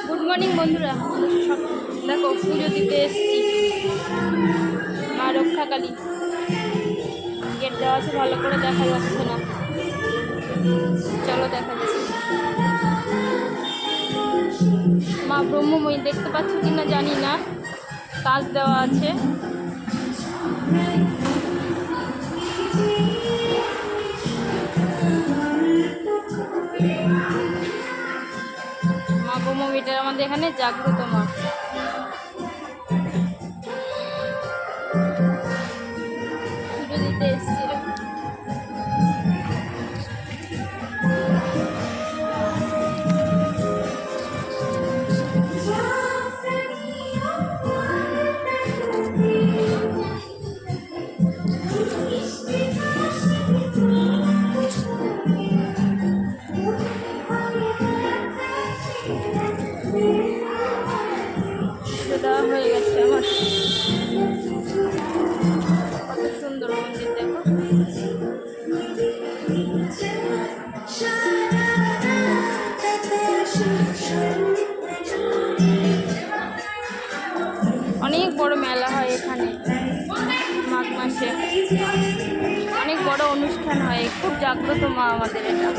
Good morning বন্ধুরা, দেখো পুজো দিতে এসেছি মা রক্ষাকালী। গেট দেওয়া আছে, ভালো করে দেখা যাচ্ছে না, চলো দেখাচ্ছি। মা ব্রহ্মময়ী, দেখতে পাচ্ছ কিনা জানি না, কাজ দেওয়া আছে। মা ব্রহ্মময়ীটা আমাদের এখানে জাগ্রত মা। পুজো দিতে এসেছিল। দেওয়া হয়ে গেছে আমার। কত সুন্দর মন্দির দেখো। অনেক বড় মেলা হয় এখানে, মাঘ মাসে অনেক বড় অনুষ্ঠান হয়। খুব জাগ্রত মা আমাদের এটা।